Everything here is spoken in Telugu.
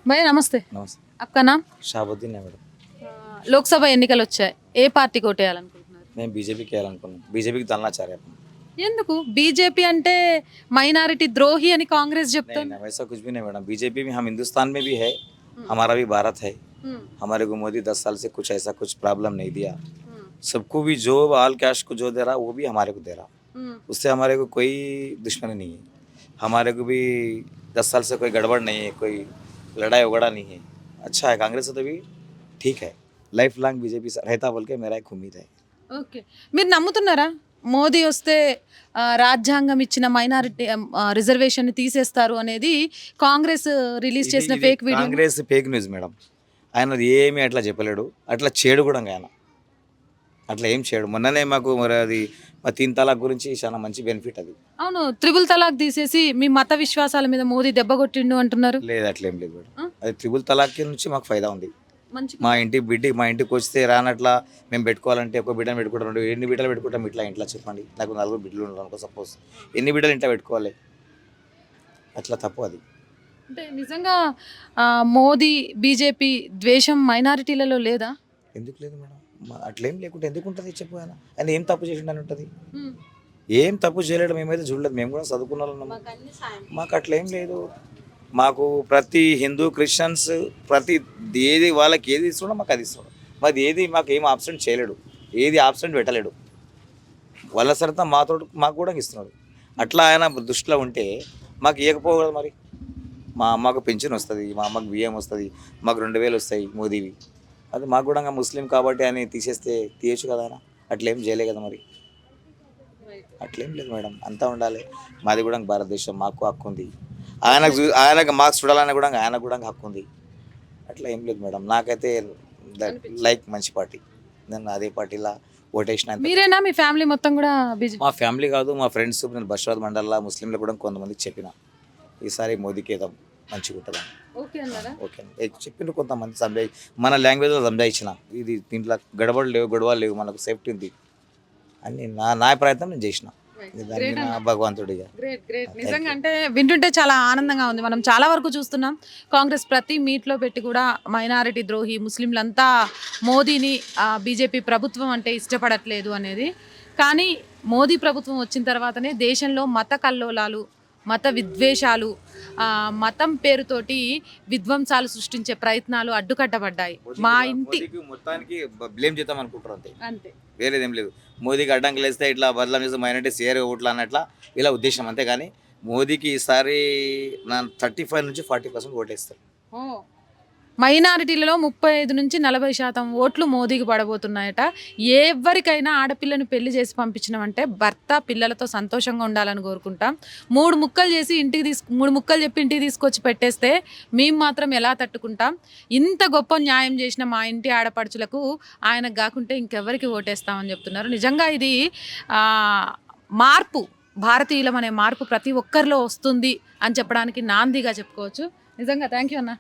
భయ్యా నమస్తే. नमस्ते। आपका नाम? షాబుద్దీన్ है మేడం। లోక్సభ ఎన్నికలు వచ్చాయి. ఏ పార్టీకి ఓటేయాలనుకుంటున్నారు? నేను బీజేపీకి వేయాలనుకున్నాను, బీజేపీకి దల్నా चाह रहे अपन। ఎందుకు బీజేపీ అంటే మైనారిటీ ద్రోహి అని కాంగ్రెస్ नहीं చెప్తుంది. नहीं वैसा कुछ भी नहीं मैडम, बीजेपी में हम हिंदुस्तान में भी है, हमारा भी भारत है। हमारे को मोदी 10 साल से कुछ ऐसा कुछ प्रॉब्लम नहीं दिया, सबको भी जो ऑल कैश को जो दे रहा वो भी हमारे को दे रहा, उससे हमारे को कोई दुश्मनी नहीं है। हमारे को भी 10 साल से कोई गड़बड़ नहीं है, कोई लड़ाई वगड़ा नहीं है। अच्छा है, कांग्रेस से तो भी ठीक है, लाइफ लॉन्ग बीजेपी रहता बोल के मेरा एक उम्मीद है। ఓకే, మీరు నమ్ముతున్నారా మోదీ వస్తే రాజ్యాంగం ఇచ్చిన మైనారిటీ రిజర్వేషన్ తీసేస్తారు అనేది కాంగ్రెస్ రిలీజ్ చేసిన fake video? Congress fake news madam, ఆయన ఏమీ అట్లా చెప్పలేడు, అట్లా చేయడు కూడా ఆయన, అట్లా ఏం చేయడు. మొన్ననే మాకు మరి అది మా 3 తలాక్ గురించి చాలా మంచి బెనిఫిట్ అది. అవును, త్రిబుల్ తలాక్ తీసేసి మీ మత విశ్వాసాల మీద మోదీ దెబ్బ కొట్టిండు అంటున్నారు. లేదు అట్లా ఏం లేదు మేడం, అది ట్రిపుల్ తలాక్ నుంచి మాకు ఫైదా ఉంది. మంచి మా ఇంటికి వస్తే రానట్లా మేము పెట్టుకోవాలంటే ఒక బిడ్డను పెట్టుకుంటాం, ఎన్ని బిడ్డలు పెట్టుకుంటాం ఇట్లా ఇంట్లో చెప్పండి. నాకు 4 బిడ్డలు ఉన్నాను సపోజ్, ఎన్ని బిడ్డలు ఇంట్లో పెట్టుకోవాలి? అట్లా తప్పు అది. అంటే నిజంగా మోదీ బీజేపీ ద్వేషం మైనారిటీలలో లేదా? ఎందుకు లేదు మేడం, అట్లేం లేకుంటే ఎందుకు ఉంటుంది చెప్పు. ఆయన ఏం తప్పు చేసిండని ఉంటుంది? ఏం తప్పు చేయలేడు, మేమైతే చూడలేదు, మేము కూడా చదువుకున్న వాళ్ళం. మాకు అట్లేం లేదు, మాకు ప్రతి హిందూ క్రిస్టియన్స్ ప్రతి ఏది వాళ్ళకి ఏది ఇస్తున్నాడో మాకు అది ఇస్తున్నాడు. మాది ఏది మాకు ఏం ఆబ్సెంట్ చేయలేడు, ఏది ఆబ్సెంట్ పెట్టలేడు. వాళ్ళ సరిత మాకు కూడా ఇస్తున్నాడు. అట్లా ఆయన దృష్టిలో ఉంటే మాకు ఇవ్వకపోగలదు మరి. మా అమ్మకు పెన్షన్ వస్తుంది, మా అమ్మకు బియ్యం వస్తుంది, మాకు 2000 వస్తాయి మోదీవి. అది మాకు కూడా ముస్లిం కాబట్టి అని తీసేస్తే తీయచ్చు కదా ఆయన, అట్లేం చేయలే కదా మరి. అట్లేం లేదు మేడం, అంతా ఉండాలి. మాది కూడా భారతదేశం, మాకు హక్కు ఉంది. ఆయనకు మాకు చూడాలని కూడా ఆయనకు కూడా హక్కు ఉంది. అట్లా ఏం లేదు మేడం, నాకైతే లైక్ మంచి పార్టీ, నేను అదే పార్టీలా ఓటేసిన. మీరేనా మీ ఫ్యామిలీ మొత్తం కూడా బీజేపీ? మా ఫ్యామిలీ కాదు, మా ఫ్రెండ్స్, నేను బషీరాబాద్ మండలంలో ముస్లింలు కూడా కొంతమందికి చెప్పిన ఈసారి మోదీకి ఏదో మంచిగా ఉంటుందని. ఓకే అన్నారా? ఓకే చెప్పిండ్రు కొంతమంది, మన లాంగ్వేజ్లో సంజాయించిన. ఇది దీంట్లో గొడవలు లేవు, మనకు సేఫ్టీ ఉంది అని నా ప్రయత్నం నేను చేసిన. భగవంతుడిగా గ్రేట్. నిజంగా అంటే వింటుంటే చాలా ఆనందంగా ఉంది. మనం చాలా వరకు చూస్తున్నాం కాంగ్రెస్ ప్రతి మీట్లో పెట్టి కూడా మైనారిటీ ద్రోహి, ముస్లింలంతా మోదీని బీజేపీ ప్రభుత్వం అంటే ఇష్టపడట్లేదు అనేది. కానీ మోదీ ప్రభుత్వం వచ్చిన తర్వాతనే దేశంలో మత కల్లోలాలు, మత విద్వేషాలు, మతం పేరుతోటి విధ్వంసాలు సృష్టించే ప్రయత్నాలు అడ్డుకట్టబడ్డాయి. మా ఇంటి మొత్తానికి బ్లేమ్ చేద్దాం అనుకుంటారు అంతే, వేరేదేం లేదు. మోదీకి అడ్డంకులు వేస్తే ఇట్లా బదలాం చేస్తే మైనారిటీస్ ఏరే ఓట్లు అన్నట్లా ఇలా ఉద్దేశం, అంతేగాని మోదీకి ఈసారి 35 నుంచి 40% ఓటేస్తారు. మైనారిటీలలో 35 నుంచి 40% ఓట్లు మోదీకి పడబోతున్నాయట. ఎవరికైనా ఆడపిల్లని పెళ్లి చేసి పంపించినామంటే భర్త పిల్లలతో సంతోషంగా ఉండాలని కోరుకుంటాం. 3 ముక్కలు చెప్పి ఇంటికి తీసుకొచ్చి పెట్టేస్తే మేము మాత్రం ఎలా తట్టుకుంటాం? ఇంత గొప్ప న్యాయం చేసిన మా ఇంటి ఆడపడుచులకు ఆయనకు కాకుంటే ఇంకెవరికి ఓటేస్తామని చెప్తున్నారు. నిజంగా ఇది మార్పు, భారతీయులం అనే మార్పు ప్రతి ఒక్కరిలో వస్తుంది అని చెప్పడానికి నాందిగా చెప్పుకోవచ్చు. నిజంగా థ్యాంక్ యూ అన్న.